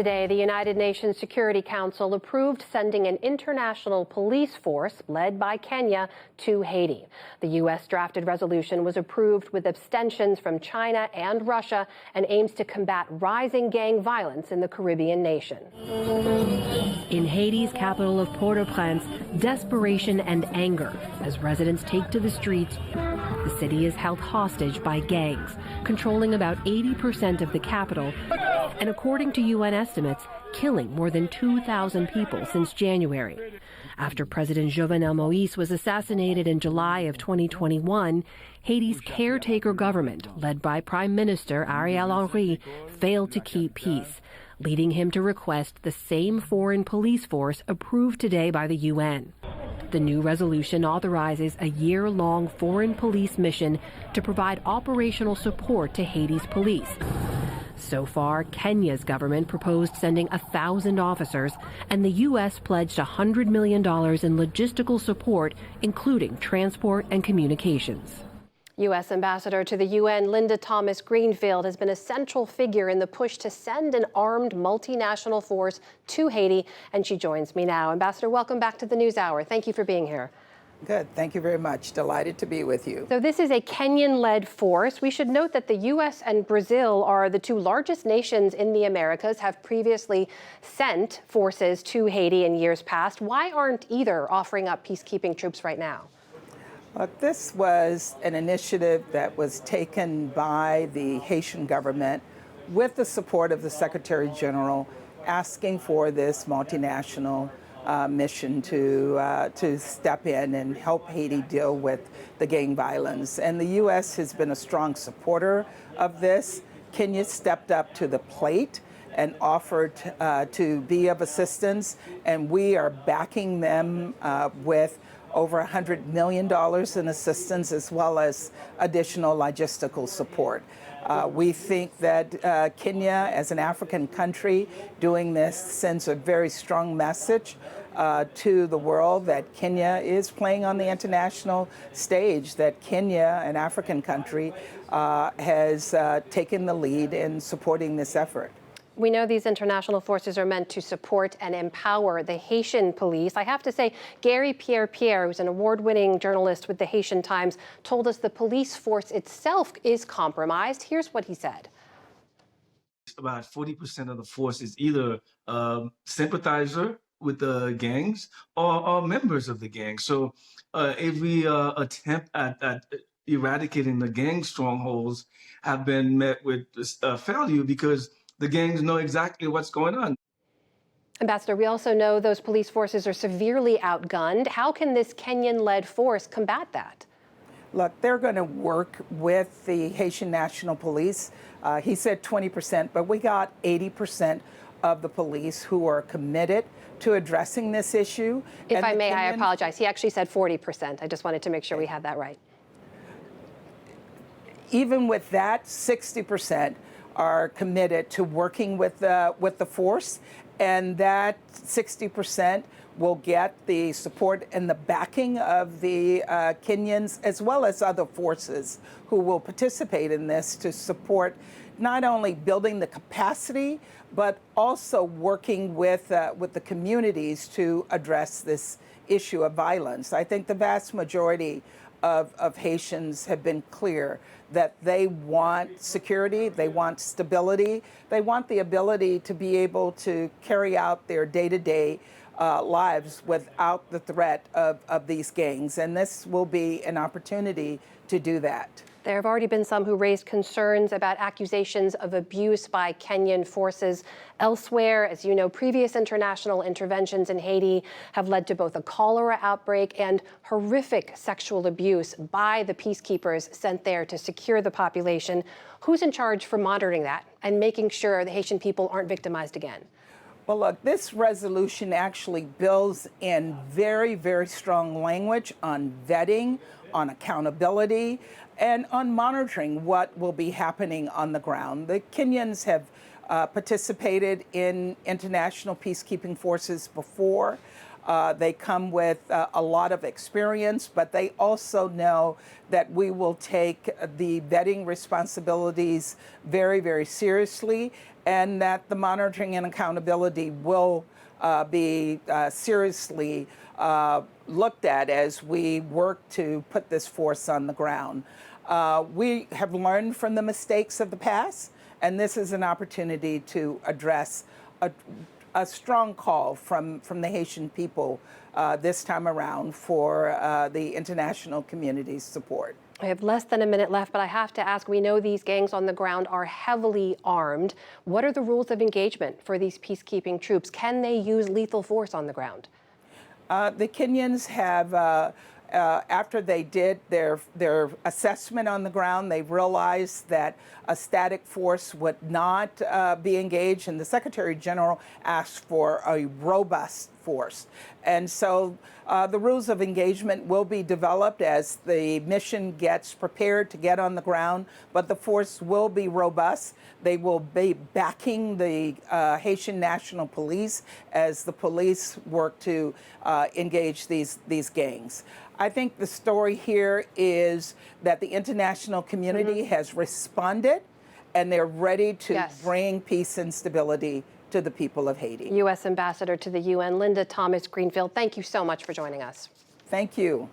Today, the United Nations Security Council approved sending an international police force led by Kenya to Haiti. The U.S. drafted resolution was approved with abstentions from China and Russia and aims to combat rising gang violence in the Caribbean nation. In Haiti's capital of Port-au-Prince, desperation and anger as residents take to the streets. The city is held hostage by gangs, controlling about 80% of the capital, and according to UN estimates, killing more than 2,000 people since January. After President Jovenel Moïse was assassinated in July of 2021, Haiti's caretaker government, led by Prime Minister Ariel Henry, failed to keep peace, leading him to request the same foreign police force approved today by the UN. The new resolution authorizes a year-long foreign police mission to provide operational support to Haiti's police. So far, Kenya's government proposed sending 1,000 officers, and the U.S. pledged $100 million in logistical support, including transport and communications. U.S. Ambassador to the UN Linda Thomas-Greenfield has been a central figure in the push to send an armed multinational force to Haiti, and she joins me now. Ambassador, welcome back to the NewsHour. Thank you for being here. Good. Thank you very much. Delighted to be with you. So this is a Kenyan-led force. We should note that the U.S. and Brazil are the two largest nations in the Americas, have previously sent forces to Haiti in years past. Why aren't either offering up peacekeeping troops right now? This was an initiative that was taken by the Haitian government with the support of the Secretary General, asking for this multinational mission to step in and help Haiti deal with the gang violence. And the U.S. has been a strong supporter of this. Kenya stepped up to the plate and offered to be of assistance, and we are backing them with over $100 million in assistance, as well as additional logistical support. We think that Kenya, as an African country, doing this sends a very strong message to the world that Kenya is playing on the international stage, that Kenya, an African country, has taken the lead in supporting this effort. We know these international forces are meant to support and empower the Haitian police. I have to say, Gary Pierre-Pierre, who's an award-winning journalist with the Haitian Times, told us the police force itself is compromised. Here's what he said. About 40% of the force is either sympathizer with the gangs or members of the gang. So every attempt at eradicating the gang strongholds have been met with failure because the gangs know exactly what's going on. Ambassador, we also know those police forces are severely outgunned. How can this Kenyan-led force combat that? Look, they're going to work with the Haitian National Police. He said 20%, but we got 80% of the police who are committed to addressing this issue. If I may, I apologize. He actually said 40%. I just wanted to make sure we had that right. Even with that, 60% are committed to working with the force, and that 60% will get the support and the backing of the Kenyans, as well as other forces who will participate in this to support not only building the capacity, but also working with the communities to address this issue of violence. I think the vast majority of Haitians have been clear that they want security, they want stability, they want the ability to be able to carry out their day-to-day lives without the threat of these gangs. And this will be an opportunity to do that. There have already been some who raised concerns about accusations of abuse by Kenyan forces elsewhere. As you know, previous international interventions in Haiti have led to both a cholera outbreak and horrific sexual abuse by the peacekeepers sent there to secure the population. Who's in charge for monitoring that and making sure the Haitian people aren't victimized again? Well, look, this resolution actually builds in very, very strong language on vetting, on accountability, and on monitoring what will be happening on the ground. The Kenyans have participated in international peacekeeping forces before. They come with a lot of experience, but they also know that we will take the vetting responsibilities very, very seriously, and that the monitoring and accountability will be seriously looked at as we work to put this force on the ground. We have learned from the mistakes of the past, and this is an opportunity to address a strong call from the Haitian people this time around for the international community's support. I have less than a minute left, but I have to ask, we know these gangs on the ground are heavily armed. What are the rules of engagement for these peacekeeping troops? Can they use lethal force on the ground? The Kenyans have, after they did their assessment on the ground, they realized that a static force would not be engaged, and the Secretary General asked for a robust force. And so the rules of engagement will be developed as the mission gets prepared to get on the ground, but the force will be robust. They will be backing the Haitian National Police as the police work to engage these gangs. I think the story here is that the international community has responded, and they're ready to bring peace and stability to the people of Haiti. U.S. Ambassador to the UN, Linda Thomas-Greenfield, thank you so much for joining us. Thank you.